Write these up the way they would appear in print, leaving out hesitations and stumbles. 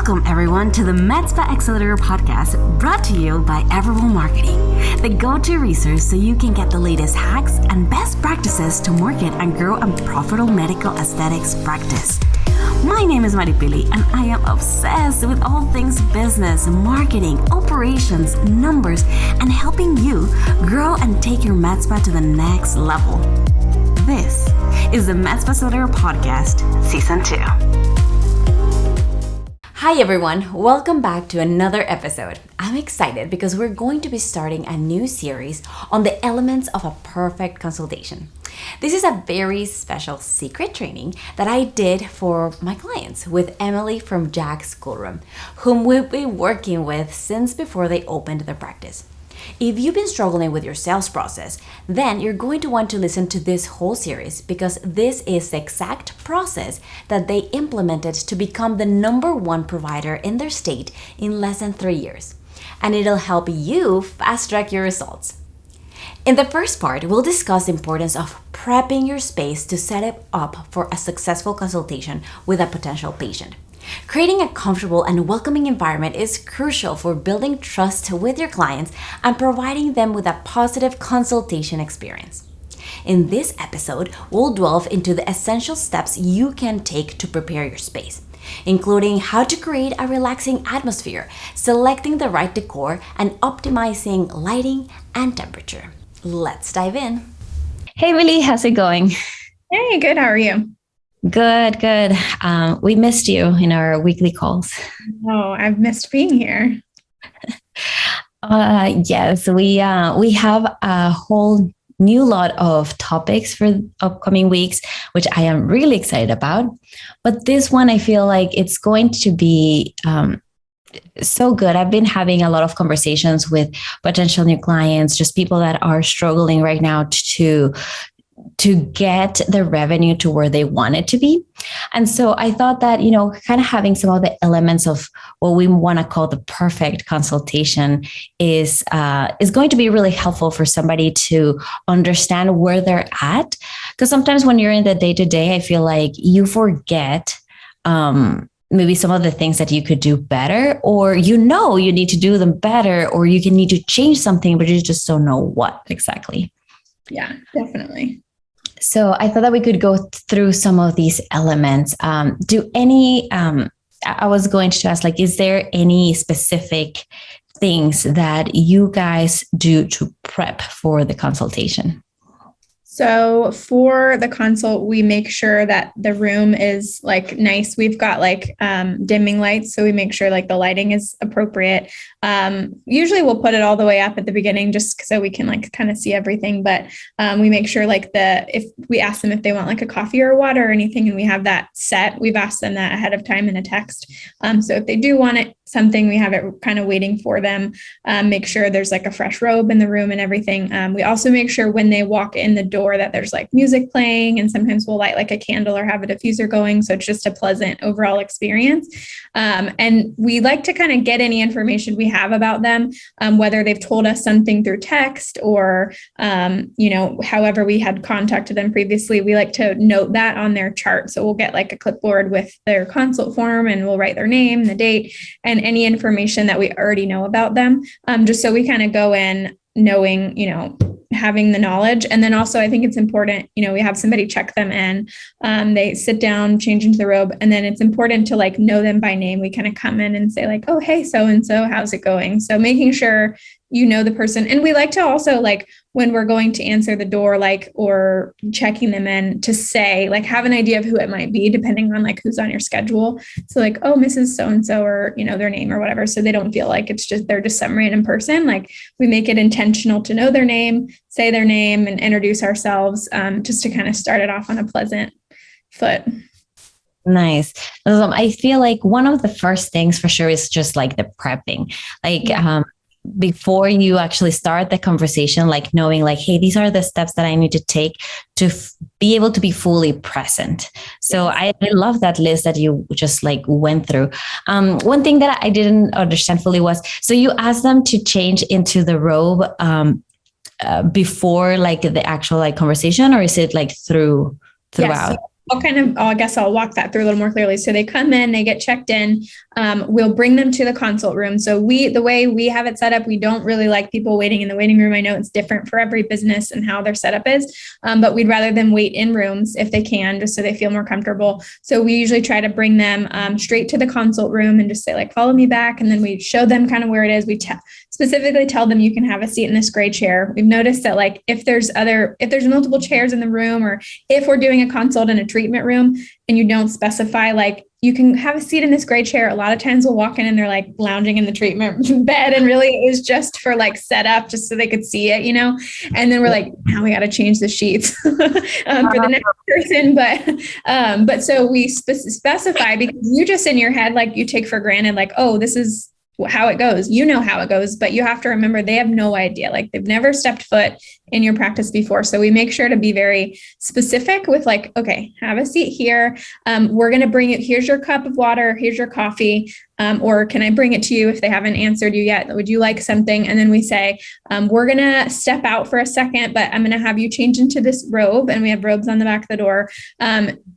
Welcome, everyone, to the Med Spa Accelerator Podcast, brought to you by Everable Marketing, the go-to resource so you can get the latest hacks and best practices to market and grow a profitable medical aesthetics practice. My name is Maripili, and I am obsessed with all things business, marketing, operations, numbers, and helping you grow and take your med spa to the next level. This is the Med Spa Accelerator Podcast, Season 2. Hi everyone, welcome back to another episode. I'm excited because we're going to be starting a new series on the elements of a perfect consultation. This is a very special secret training that I did for my clients with Emily from Jack's CoolRoom, whom we've been working with since before they opened their practice. If you've been struggling with your sales process, then you're going to want to listen to this whole series because this is the exact process that they implemented to become the #1 provider in their state in less than 3 years. And it'll help you fast track your results. In the first part, we'll discuss the importance of prepping your space to set it up for a successful consultation with a potential patient. Creating a comfortable and welcoming environment is crucial for building trust with your clients and providing them with a positive consultation experience. In this episode, we'll delve into the essential steps you can take to prepare your space, including how to create a relaxing atmosphere, selecting the right decor, and optimizing lighting and temperature. Let's dive in. Hey, Willie, how's it going? Hey, good. How are you? Good. We missed you in our weekly calls. Oh, I've missed being here. Yes, we have a whole new lot of topics for upcoming weeks, which I am really excited about. But this one, I feel like it's going to be so good. I've been having a lot of conversations with potential new clients, just people that are struggling right now to get the revenue to where they want it to be. And so I thought that, kind of having some of the elements of what we want to call the perfect consultation is going to be really helpful for somebody to understand where they're at. Because sometimes when you're in the day-to-day, I feel like you forget maybe some of the things that you could do better, or you need to do them better, or you can need to change something, but you just don't know what exactly. Yeah, definitely. So I thought that we could go through some of these elements. I was going to ask, is there any specific things that you guys do to prep for the consultation? So for the consult, we make sure that the room is nice. We've got dimming lights. So we make sure the lighting is appropriate. Usually we'll put it all the way up at the beginning just so we can kind of see everything. But we make sure if we ask them if they want a coffee or water or anything, and we have that set, we've asked them that ahead of time in a text. So if they do want something, we have it kind of waiting for them. Make sure there's a fresh robe in the room and everything. We also make sure when they walk in the door that there's music playing, and sometimes we'll light a candle or have a diffuser going. So it's just a pleasant overall experience. And we like to kind of get any information we have about them, whether they've told us something through text or, however we had contacted them previously, we like to note that on their chart. So we'll get a clipboard with their consult form, and we'll write their name, the date, and any information that we already know about them, just so we kind of go in knowing, having the knowledge. And then also I think it's important, we have somebody check them in, they sit down, change into the robe. And then it's important to know them by name. We kind of come in and say oh, hey, so-and-so, how's it going? So making sure you know the person. And we like to also when we're going to answer the door, or checking them in, to say, have an idea of who it might be, depending on who's on your schedule. So oh, Mrs. So-and-so, or, their name or whatever. So they don't feel they're just some random person. We make it intentional to know their name, say their name, and introduce ourselves, just to kind of start it off on a pleasant foot. Nice. I feel one of the first things for sure is just the prepping, before you actually start the conversation, knowing hey, these are the steps that I need to take to be able to be fully present. So I love that list that you just went through. One thing that I didn't understand fully was, so you asked them to change into the robe before the actual conversation, or is it throughout? I guess I'll walk that through a little more clearly. So they come in, they get checked in. We'll bring them to the consult room. So the way we have it set up, we don't really like people waiting in the waiting room. I know it's different for every business and how their setup is, but we'd rather them wait in rooms if they can, just so they feel more comfortable. So we usually try to bring them straight to the consult room and just say like, follow me back. And then we show them kind of where it is. We specifically tell them you can have a seat in this gray chair. We've noticed that like if there's multiple chairs in the room, or if we're doing a consult in a treatment room and you don't specify like you can have a seat in this gray chair, a lot of times we'll walk in and they're like lounging in the treatment bed, and really it was just for like setup, just so they could see it, and then we're like, now we got to change the sheets for the next person. But so we specify, because you just in your head, like you take for granted, like, oh, this is how it goes, how it goes, but you have to remember they have no idea, like they've never stepped foot in your practice before. So we make sure to be very specific with like, okay, have a seat here. We're going to bring it. Here's your cup of water. Here's your coffee. Or can I bring it to you if they haven't answered you yet? Would you like something? And then we say, we're going to step out for a second, but I'm going to have you change into this robe. And we have robes on the back of the door.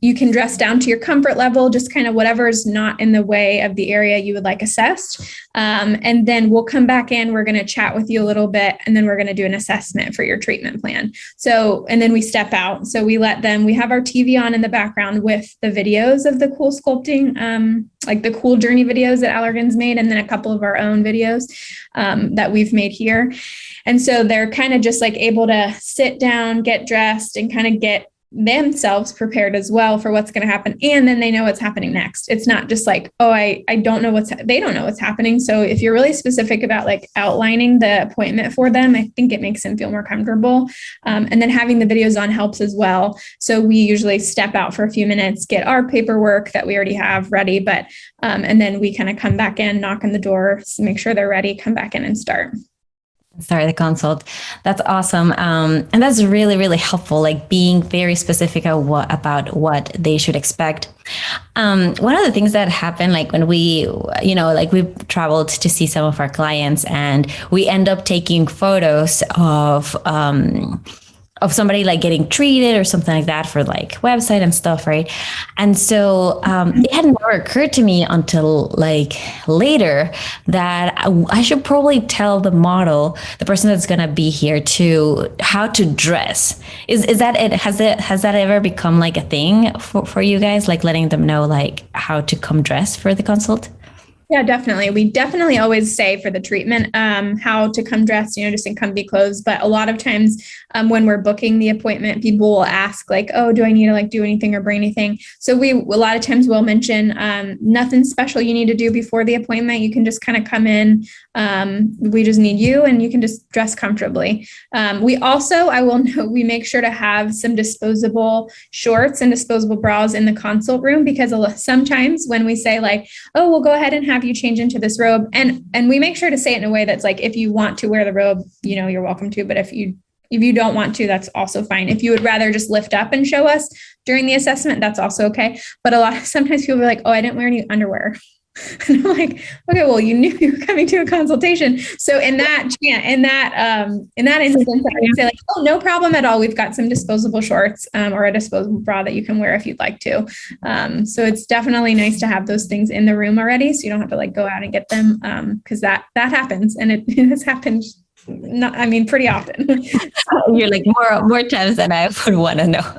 You can dress down to your comfort level, just kind of whatever is not in the way of the area you would like assessed. And then we'll come back in, we're going to chat with you a little bit, and then we're going to do an assessment for your treatment plan. So, and then we step out. So we have our TV on in the background with the videos of the cool sculpting, like the cool journey videos that Allergan's made, and then a couple of our own videos that we've made here. And so they're kind of just like able to sit down, get dressed, and kind of get themselves prepared as well for what's going to happen. And then they know what's happening next. It's not just like, oh, I don't know they don't know what's happening. So if you're really specific about like outlining the appointment for them, I think it makes them feel more comfortable. And then having the videos on helps as well. So we usually step out for a few minutes, get our paperwork that we already have ready, but, and then we kind of come back in, knock on the door, make sure they're ready, come back in and start the consult. That's awesome. And that's really, really helpful, like being very specific about what they should expect. One of the things that happened, like when we traveled to see some of our clients, and we end up taking photos of somebody like getting treated or something like that for like website and stuff, right? And so it had never occurred to me until like later that I should probably tell the model, the person that's going to be here, to how to dress. Is that it? Has that ever become like a thing for you guys, like letting them know like how to come dress for the consult? Yeah, definitely. We definitely always say for the treatment, how to come dressed, just in comfy clothes. But a lot of times when we're booking the appointment, people will ask like, oh, do I need to like do anything or bring anything? So a lot of times we'll mention nothing special you need to do before the appointment. You can just kind of come in. We just need you, and you can just dress comfortably. We also, I will note, we make sure to have some disposable shorts and disposable bras in the consult room, because sometimes when we say like, oh, we'll go ahead and have you change into this robe, and we make sure to say it in a way that's like, if you want to wear the robe, you're welcome to, but if you don't want to, that's also fine. If you would rather just lift up and show us during the assessment, that's also okay. But sometimes people are like, oh, I didn't wear any underwear. And I'm like, okay, well, you knew you were coming to a consultation. So in that instance, I would say like, oh, no problem at all. We've got some disposable shorts or a disposable bra that you can wear if you'd like to. So it's definitely nice to have those things in the room already, so you don't have to like go out and get them, because that happens, and it has happened. Pretty often. You're like more times than I would want to know.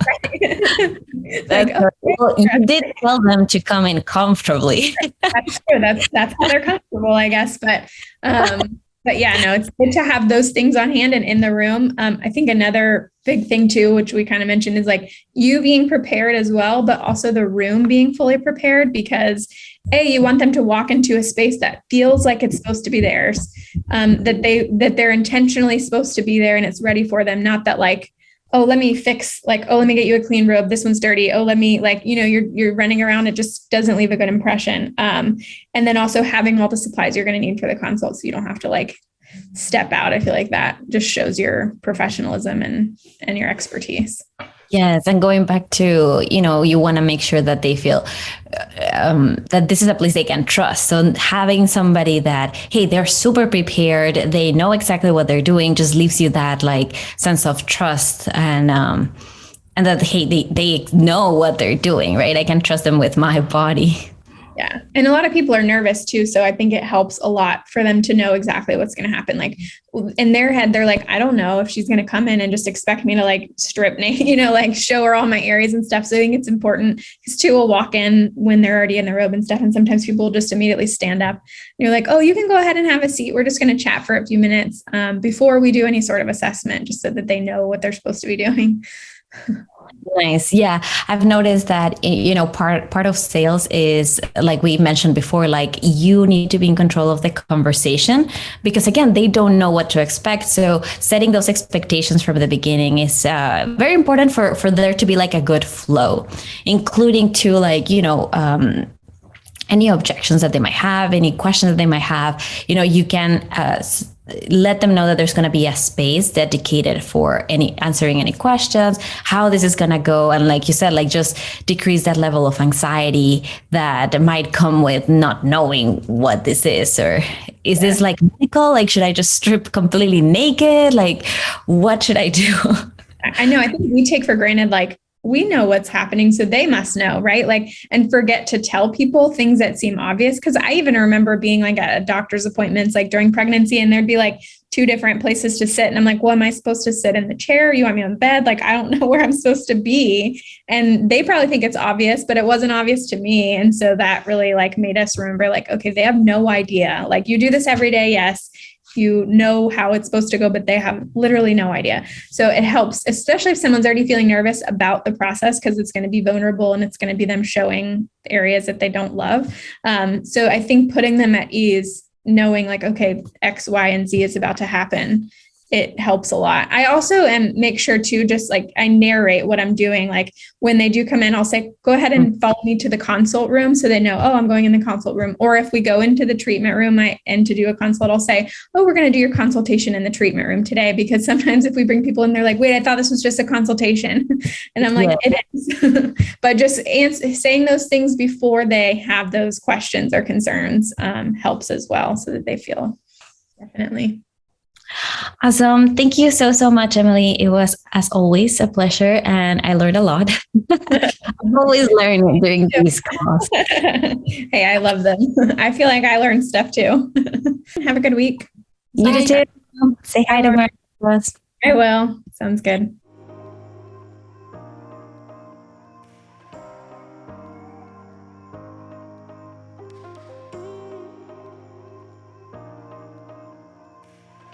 Right. Well, you did tell them to come in comfortably. That's true. That's how they're comfortable, I guess. But yeah, no, it's good to have those things on hand and in the room. I think another big thing too, which we kind of mentioned, is like you being prepared as well, but also the room being fully prepared, because you want them to walk into a space that feels like it's supposed to be theirs, that they're intentionally supposed to be there and it's ready for them. Not that like, oh, let me get you a clean robe. This one's dirty. Oh, let me you're running around. It just doesn't leave a good impression. And then also having all the supplies you're going to need for the consult, so you don't have to like step out. I feel like that just shows your professionalism and your expertise. Yes. And going back to, you want to make sure that they feel that this is a place they can trust. So having somebody that, hey, they're super prepared, they know exactly what they're doing, just leaves you that like sense of trust and and that, hey, they know what they're doing, right? I can trust them with my body. Yeah. And a lot of people are nervous too. So I think it helps a lot for them to know exactly what's going to happen. Like in their head, they're like, I don't know if she's going to come in and just expect me to like strip naked, like show her all my areas and stuff. So I think it's important because two will walk in when they're already in the robe and stuff. And sometimes people will just immediately stand up. And you're like, oh, you can go ahead and have a seat. We're just going to chat for a few minutes before we do any sort of assessment, just so that they know what they're supposed to be doing. Nice. Yeah. I've noticed that, part of sales is, like we mentioned before, like you need to be in control of the conversation because, again, they don't know what to expect. So setting those expectations from the beginning is very important for there to be like a good flow, including to like, any objections that they might have, any questions that they might have, you can let them know that there's going to be a space dedicated for answering any questions, how this is going to go. And like you said, like just decrease that level of anxiety that might come with not knowing what this is, or is this like medical? Like, should I just strip completely naked? Like, what should I do? I know. I think we take for granted, like, we know what's happening, so they must know, right? Like, and forget to tell people things that seem obvious. Cause I even remember being like at doctor's appointments, like during pregnancy, and there'd be like 2 different places to sit. And I'm like, well, am I supposed to sit in the chair? You want me on the bed? Like, I don't know where I'm supposed to be. And they probably think it's obvious, but it wasn't obvious to me. And so that really like made us remember, like, okay, they have no idea. Like, you do this every day. Yes. You know how it's supposed to go, but they have literally no idea. So it helps, especially if someone's already feeling nervous about the process, because it's going to be vulnerable and it's going to be them showing areas that they don't love. So I think putting them at ease, knowing like, okay, X, Y, and Z is about to happen, it helps a lot. I also make sure to just like, I narrate what I'm doing. Like when they do come in, I'll say, go ahead and follow me to the consult room. So they know, oh, I'm going in the consult room. Or if we go into the treatment room and to do a consult, I'll say, oh, we're going to do your consultation in the treatment room today. Because sometimes if we bring people in, they're like, wait, I thought this was just a consultation. And I'm like, it is. But just saying those things before they have those questions or concerns helps as well, so that they feel definitely. Awesome. Thank you so much, Emily. It was, as always, a pleasure, and I learned a lot. I'm always learning during these calls. Hey, I love them. I feel like I learned stuff too. Have a good week. You too. Say hi to Marcos. I will. Sounds good.